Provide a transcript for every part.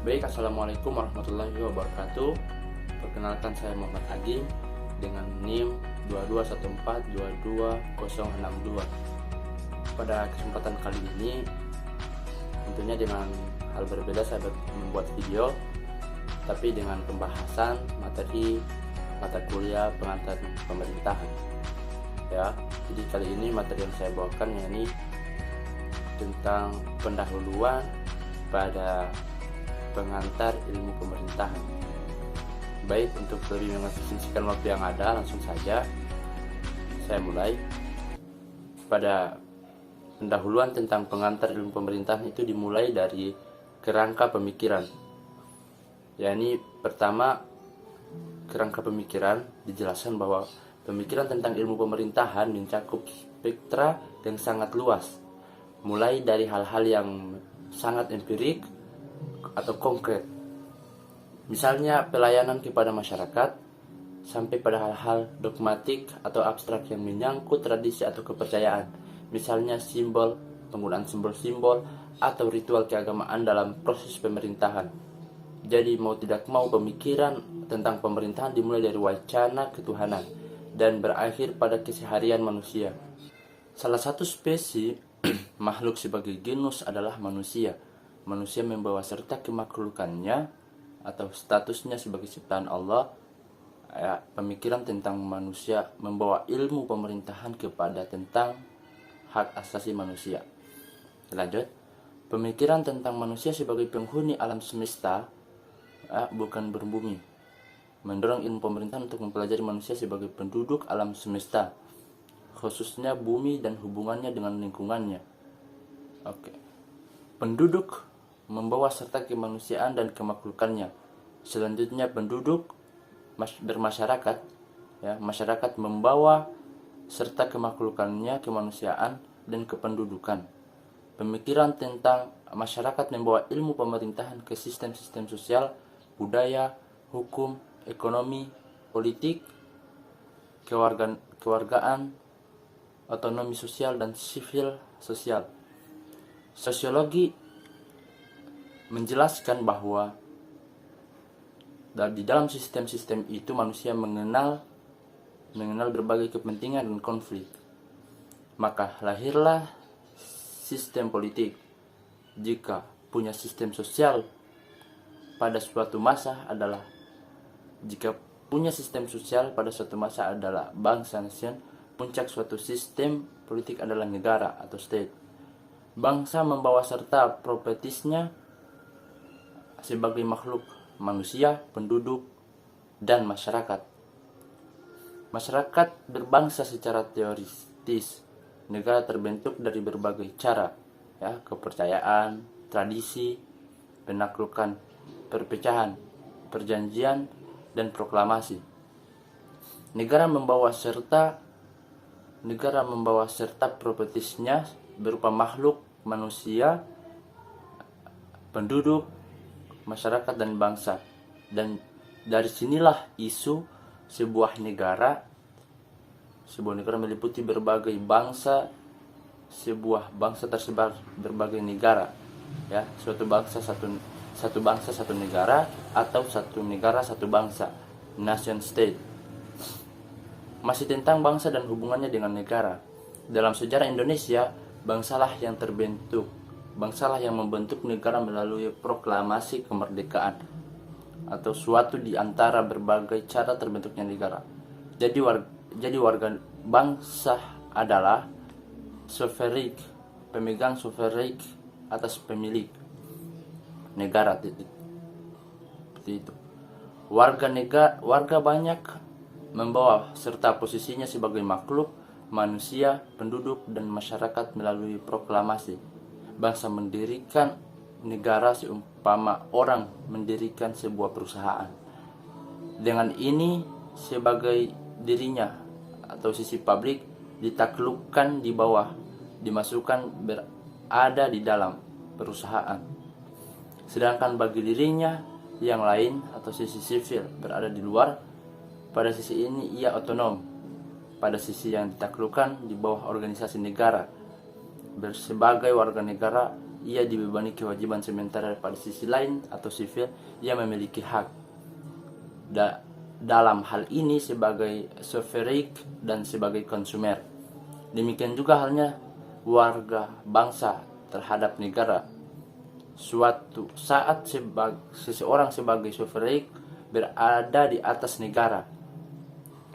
Baik, Assalamualaikum warahmatullahi wabarakatuh. Perkenalkan, saya Muhammad Agim dengan NIM 221422062. Pada kesempatan kali ini, tentunya dengan hal berbeda, saya membuat video, tapi dengan pembahasan materi mata kuliah pengantar pemerintahan. Ya, jadi kali ini materi yang saya bawakan yakni tentang pendahuluan pada pengantar ilmu pemerintahan. Baik, untuk lebih mengefisienkan waktu yang ada, langsung saja saya mulai. Pada pendahuluan tentang pengantar ilmu pemerintahan itu dimulai dari kerangka pemikiran. Yakni pertama, kerangka pemikiran dijelaskan bahwa pemikiran tentang ilmu pemerintahan mencakup spektra yang sangat luas, mulai dari hal-hal yang sangat empirik atau konkret, misalnya pelayanan kepada masyarakat, sampai pada hal-hal dogmatik atau abstrak yang menyangkut tradisi atau kepercayaan, misalnya penggunaan simbol-simbol atau ritual keagamaan dalam proses pemerintahan. Jadi mau tidak mau, pemikiran tentang pemerintahan dimulai dari wacana ketuhanan dan berakhir pada keseharian manusia. Salah satu spesies makhluk sebagai genus adalah manusia. Manusia membawa serta kemaklukannya atau statusnya sebagai ciptaan Allah. Pemikiran tentang manusia membawa ilmu pemerintahan kepada tentang hak asasi manusia. Lanjut, pemikiran tentang manusia sebagai penghuni alam semesta, bukan berbumi, mendorong ilmu pemerintahan untuk mempelajari manusia sebagai penduduk alam semesta, khususnya bumi dan hubungannya dengan lingkungannya. Penduduk membawa serta kemanusiaan dan kemaklukannya. Selanjutnya, penduduk bermasyarakat, masyarakat membawa serta kemaklukannya, kemanusiaan dan kependudukan. Pemikiran tentang masyarakat membawa ilmu pemerintahan ke sistem-sistem sosial, budaya, hukum, ekonomi, politik, kewargaan, otonomi sosial dan sivil sosial. Sosiologi menjelaskan bahwa di dalam sistem-sistem itu manusia mengenal berbagai kepentingan dan konflik. Maka lahirlah sistem politik. Jika punya sistem sosial pada suatu masa adalah bangsa nation, puncak suatu sistem politik adalah negara atau state. Bangsa membawa serta propertisnya sebagai makhluk manusia, penduduk, dan masyarakat. Masyarakat berbangsa secara teoritis. Negara terbentuk dari berbagai cara, kepercayaan, tradisi, penaklukan, perpecahan, perjanjian, dan proklamasi. Negara membawa serta propertisnya berupa makhluk manusia, penduduk, masyarakat, dan bangsa. Dan dari sinilah isu sebuah negara meliputi berbagai bangsa, sebuah bangsa tersebar berbagai negara, suatu bangsa satu negara, atau satu negara satu bangsa, nation state. Masih tentang bangsa dan hubungannya dengan negara. Dalam sejarah Indonesia, bangsalah yang membentuk negara melalui proklamasi kemerdekaan atau suatu di antara berbagai cara terbentuknya negara. Jadi warga bangsa adalah sovereign, pemegang sovereign atas pemilik negara. Seperti itu. Warga banyak membawa serta posisinya sebagai makhluk manusia, penduduk, dan masyarakat melalui proklamasi. Bangsa mendirikan negara seumpama orang mendirikan sebuah perusahaan. Dengan ini, sebagai dirinya atau sisi publik ditaklukkan di bawah, dimasukkan berada di dalam perusahaan. Sedangkan bagi dirinya yang lain atau sisi sivil berada di luar, pada sisi ini ia otonom. Pada sisi yang ditaklukkan di bawah organisasi negara, sebagai warga negara ia dibebani kewajiban, sementara pada sisi lain atau sivil ia memiliki hak. Dalam hal ini sebagai sovereign dan sebagai konsumer. Demikian juga halnya warga bangsa terhadap negara. Suatu saat seseorang sebagai sovereign berada di atas negara.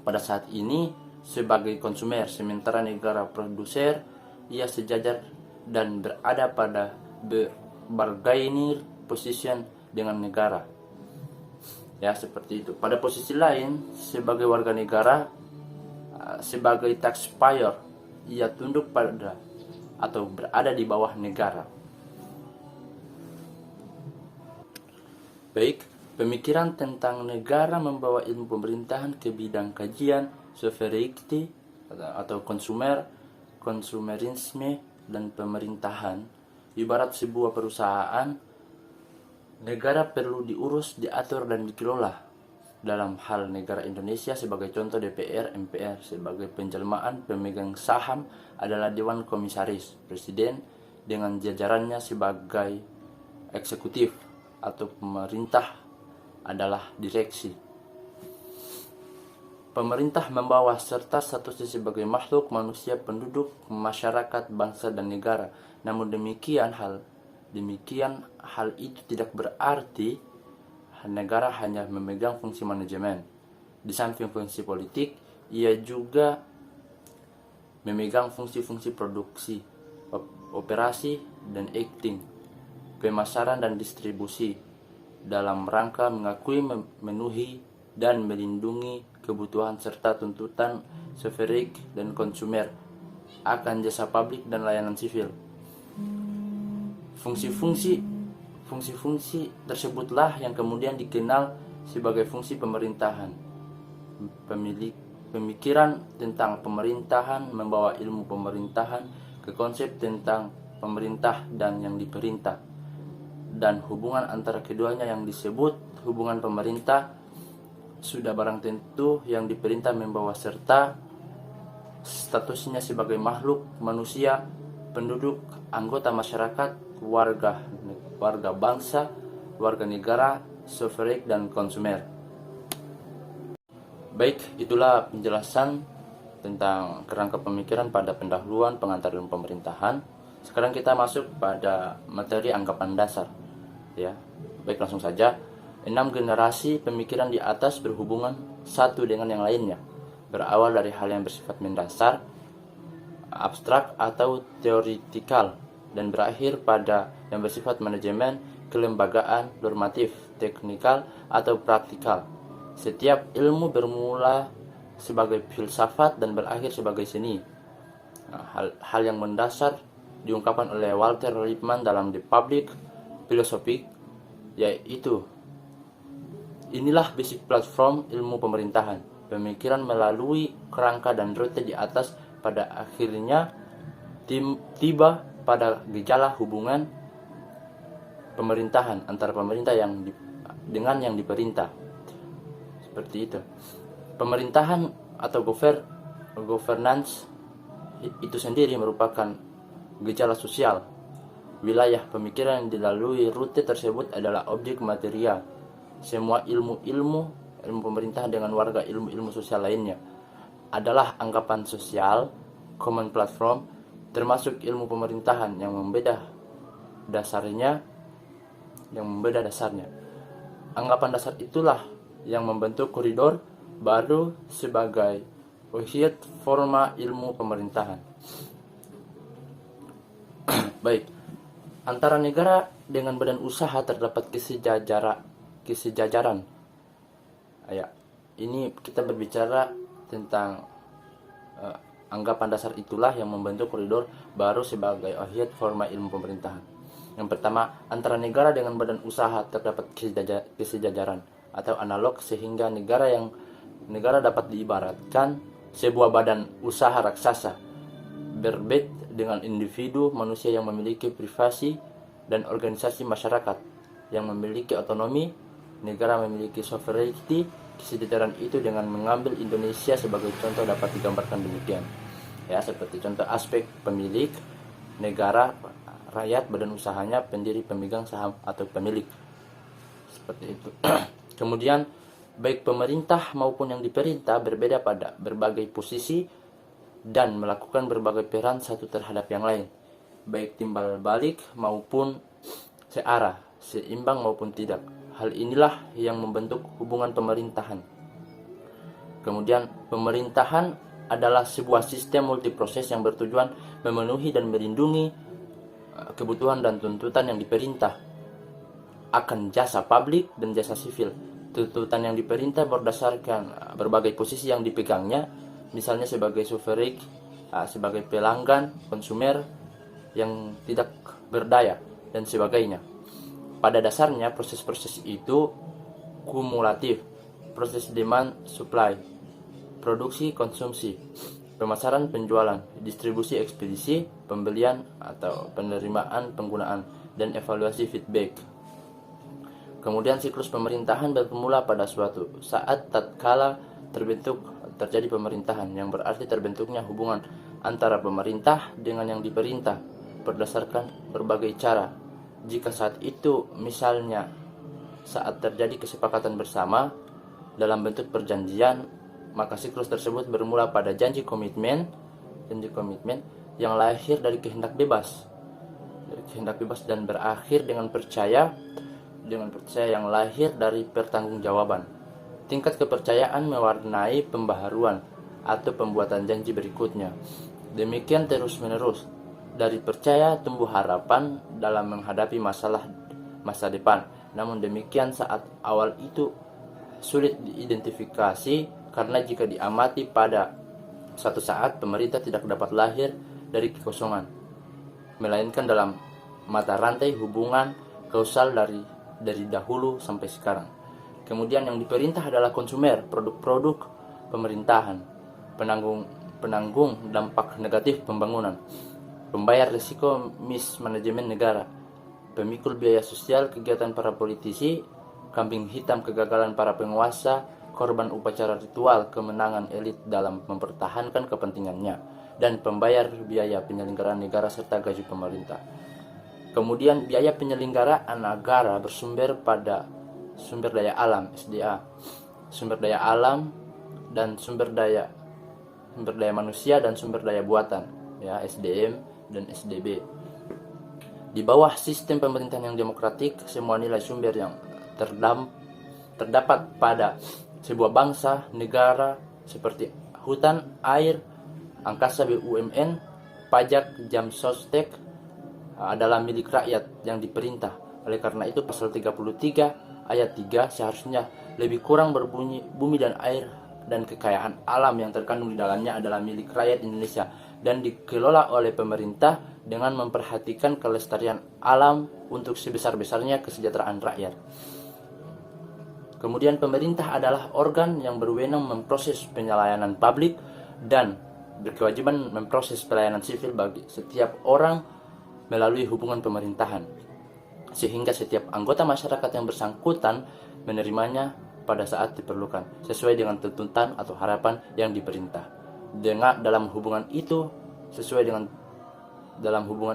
Pada saat ini sebagai konsumer, sementara negara produser ia sejajar dan berada pada berbagai position dengan negara. Ya, seperti itu. Pada posisi lain, sebagai warga negara, sebagai taxpayer, ia tunduk pada atau berada di bawah negara. Baik, pemikiran tentang negara membawa ilmu pemerintahan ke bidang kajian sovereignty atau konsumerisme dan pemerintahan. Ibarat sebuah perusahaan, negara perlu diurus, diatur, dan dikelola. Dalam hal negara Indonesia sebagai contoh, DPR, MPR sebagai penjelmaan pemegang saham adalah Dewan Komisaris. Presiden dengan jajarannya sebagai eksekutif atau pemerintah adalah direksi. Pemerintah membawa serta statusnya sebagai makhluk manusia, penduduk, masyarakat, bangsa, dan negara. Namun demikian hal itu tidak berarti negara hanya memegang fungsi manajemen. Di samping fungsi politik, ia juga memegang fungsi-fungsi produksi, operasi, dan acting, pemasaran dan distribusi, dalam rangka mengakui, memenuhi, dan melindungi kebutuhan serta tuntutan sovereign dan konsumer akan jasa publik dan layanan sivil. Fungsi-fungsi tersebutlah yang kemudian dikenal sebagai fungsi pemerintahan. Pemikiran tentang pemerintahan membawa ilmu pemerintahan ke konsep tentang pemerintah dan yang diperintah, dan hubungan antara keduanya yang disebut hubungan pemerintah. Sudah barang tentu yang diperintah membawa serta statusnya sebagai makhluk manusia, penduduk, anggota masyarakat, warga bangsa, warga negara, sovereign, dan konsumer. Baik, itulah penjelasan tentang kerangka pemikiran pada pendahuluan pengantar ilmu pemerintahan. Sekarang kita masuk pada materi anggapan dasar. Ya, baik, langsung saja. 6 generasi pemikiran di atas berhubungan satu dengan yang lainnya, berawal dari hal yang bersifat mendasar, abstrak atau teoritikal, dan berakhir pada yang bersifat manajemen, kelembagaan, normatif, teknikal, atau praktikal. Setiap ilmu bermula sebagai filsafat dan berakhir sebagai seni. Hal yang mendasar diungkapkan oleh Walter Lippmann dalam The Public Philosophy, yaitu inilah basic platform ilmu pemerintahan. Pemikiran melalui kerangka dan rute di atas pada akhirnya tiba pada gejala hubungan pemerintahan antara pemerintah dengan yang diperintah. Seperti itu. Pemerintahan atau governance itu sendiri merupakan gejala sosial. Wilayah pemikiran yang dilalui rute tersebut adalah objek material. Semua ilmu pemerintahan dengan warga ilmu sosial lainnya adalah anggapan sosial, common platform, termasuk ilmu pemerintahan yang membeda dasarnya. Anggapan dasar itulah yang membentuk koridor baru sebagai wahid forma ilmu pemerintahan. Baik, antara negara dengan badan usaha terdapat kesejajaran. Ini kita berbicara tentang anggapan dasar itulah yang membentuk koridor baru sebagai wahid forma ilmu pemerintahan. Yang pertama, antara negara dengan badan usaha terdapat kesejajaran atau analog, sehingga negara dapat diibaratkan sebuah badan usaha raksasa berbeda dengan individu manusia yang memiliki privasi dan organisasi masyarakat yang memiliki otonomi. Negara memiliki sovereignty. Kesejajaran itu dengan mengambil Indonesia sebagai contoh dapat digambarkan demikian. Ya, seperti contoh aspek pemilik negara rakyat, badan usahanya, pendiri, pemegang saham atau pemilik. Seperti itu. Kemudian baik pemerintah maupun yang diperintah berbeda pada berbagai posisi dan melakukan berbagai peran satu terhadap yang lain, baik timbal balik maupun searah, seimbang maupun tidak. Hal inilah yang membentuk hubungan pemerintahan. Kemudian pemerintahan adalah sebuah sistem multiproses yang bertujuan memenuhi dan melindungi kebutuhan dan tuntutan yang diperintah akan jasa publik dan jasa sivil. Tuntutan yang diperintah berdasarkan berbagai posisi yang dipegangnya, misalnya sebagai suverik, sebagai pelanggan, konsumer yang tidak berdaya, dan sebagainya. Pada dasarnya proses-proses itu kumulatif, proses demand supply, produksi konsumsi, pemasaran penjualan, distribusi ekspedisi, pembelian atau penerimaan penggunaan, dan evaluasi feedback. Kemudian siklus pemerintahan bermula pada suatu saat tatkala terjadi pemerintahan, yang berarti terbentuknya hubungan antara pemerintah dengan yang diperintah berdasarkan berbagai cara. Jika saat itu misalnya saat terjadi kesepakatan bersama dalam bentuk perjanjian, maka siklus tersebut bermula pada janji komitmen yang lahir dari kehendak bebas dan berakhir dengan percaya yang lahir dari pertanggungjawaban. Tingkat kepercayaan mewarnai pembaharuan atau pembuatan janji berikutnya. Demikian terus-menerus. Dari percaya tumbuh harapan dalam menghadapi masa depan. Namun demikian saat awal itu sulit diidentifikasi, karena jika diamati pada suatu saat pemerintah tidak dapat lahir dari kekosongan, melainkan dalam mata rantai hubungan kausal dari dahulu sampai sekarang. Kemudian yang diperintah adalah konsumer, produk-produk pemerintahan, penanggung dampak negatif pembangunan, pembayar risiko mismanajemen negara, pemikul biaya sosial kegiatan para politisi, kambing hitam kegagalan para penguasa, korban upacara ritual kemenangan elit dalam mempertahankan kepentingannya, dan pembayar biaya penyelenggaraan negara serta gaji pemerintah. Kemudian biaya penyelenggaraan negara bersumber pada sumber daya alam (SDA), sumber daya alam dan sumber daya manusia dan sumber daya buatan (SDM dan SDB). Di bawah sistem pemerintahan yang demokratik, semua nilai sumber yang terdapat pada sebuah bangsa, negara seperti hutan, air, angkasa BUMN, pajak, jam sostek adalah milik rakyat yang diperintah. Oleh karena itu pasal 33 ayat 3 seharusnya lebih kurang berbunyi, bumi dan air dan kekayaan alam yang terkandung di dalamnya adalah milik rakyat Indonesia dan dikelola oleh pemerintah dengan memperhatikan kelestarian alam untuk sebesar-besarnya kesejahteraan rakyat. Kemudian pemerintah adalah organ yang berwenang memproses pelayanan publik dan berkewajiban memproses pelayanan sivil bagi setiap orang melalui hubungan pemerintahan, sehingga setiap anggota masyarakat yang bersangkutan menerimanya pada saat diperlukan, sesuai dengan tuntutan atau harapan yang diperintah. Dalam hubungan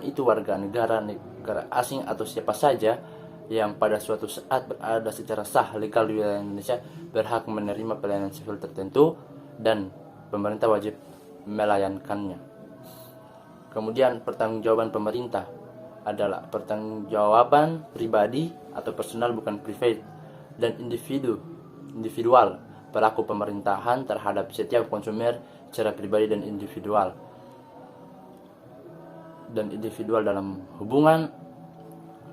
itu warga negara asing atau siapa saja yang pada suatu saat berada secara sah legal di wilayah Indonesia berhak menerima pelayanan sivil tertentu dan pemerintah wajib melayankannya. Kemudian pertanggungjawaban pemerintah adalah pertanggungjawaban pribadi atau personal, bukan private, dan individual pelaku pemerintahan terhadap setiap konsumer secara pribadi dan individual dalam hubungan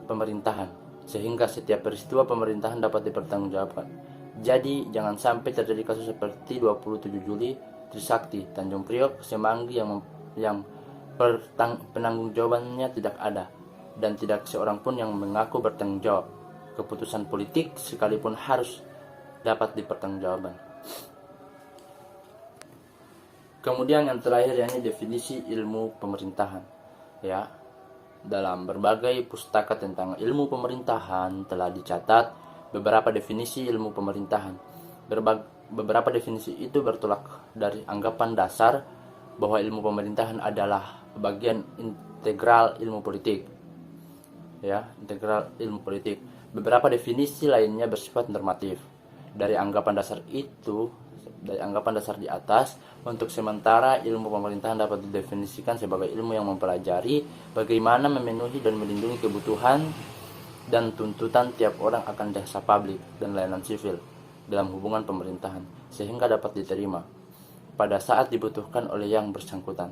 pemerintahan, sehingga setiap peristiwa pemerintahan dapat dipertanggungjawabkan. Jadi jangan sampai terjadi kasus seperti 27 Juli, Trisakti, Tanjung Priok, Semanggi yang penanggung-jawabannya tidak ada dan tidak seorang pun yang mengaku bertanggung jawab. Keputusan politik sekalipun harus dapat dipertanggungjawabkan. Kemudian yang terakhir yakni definisi ilmu pemerintahan. Dalam berbagai pustaka tentang ilmu pemerintahan telah dicatat beberapa definisi ilmu pemerintahan. Beberapa definisi itu bertolak dari anggapan dasar bahwa ilmu pemerintahan adalah bagian integral ilmu politik. ya, integral ilmu politik. Beberapa definisi lainnya bersifat normatif. Dari anggapan dasar di atas, untuk sementara ilmu pemerintahan dapat didefinisikan sebagai ilmu yang mempelajari bagaimana memenuhi dan melindungi kebutuhan dan tuntutan tiap orang akan jasa publik dan layanan sivil dalam hubungan pemerintahan, sehingga dapat diterima pada saat dibutuhkan oleh yang bersangkutan.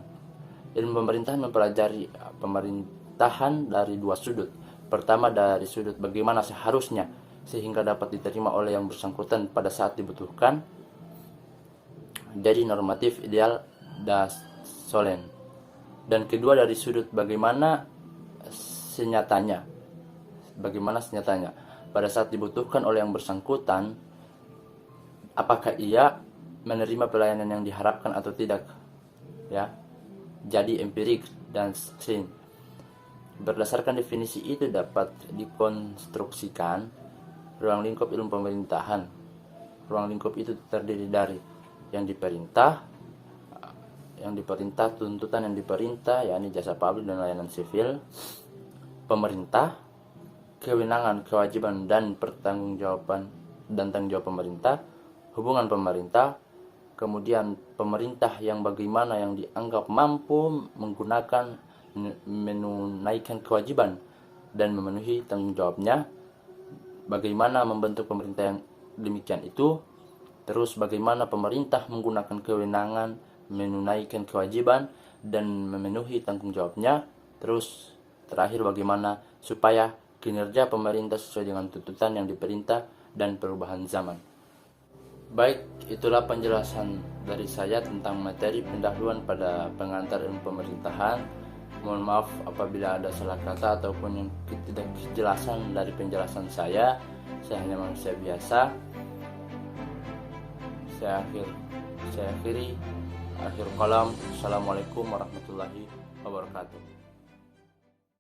Ilmu pemerintahan mempelajari pemerintahan dari dua sudut. Pertama, dari sudut bagaimana seharusnya sehingga dapat diterima oleh yang bersangkutan pada saat dibutuhkan, jadi normatif, ideal, das solen. Dan kedua, dari sudut bagaimana senyatanya pada saat dibutuhkan oleh yang bersangkutan, apakah ia menerima pelayanan yang diharapkan atau tidak, ya. Jadi empirik dan sin. Berdasarkan definisi itu dapat dikonstruksikan ruang lingkup ilmu pemerintahan. Ruang lingkup itu terdiri dari yang diperintah, tuntutan yang diperintah, yakni jasa publik dan layanan sivil, pemerintah, kewenangan, kewajiban dan tanggung jawab pemerintah, hubungan pemerintah, kemudian pemerintah yang bagaimana yang dianggap mampu menunaikan kewajiban dan memenuhi tanggung jawabnya, bagaimana membentuk pemerintah yang demikian itu, terus bagaimana pemerintah menggunakan kewenangan menunaikan kewajiban dan memenuhi tanggung jawabnya, terus terakhir bagaimana supaya kinerja pemerintah sesuai dengan tuntutan yang diperintah dan perubahan zaman. Baik, itulah penjelasan dari saya tentang materi pendahuluan pada pengantar ilmu pemerintahan. Mohon maaf apabila ada salah kata ataupun yang tidak kejelasan dari penjelasan saya. Saya hanya manusia biasa. Saya akhiri. Akhir kalam. Assalamualaikum warahmatullahi wabarakatuh.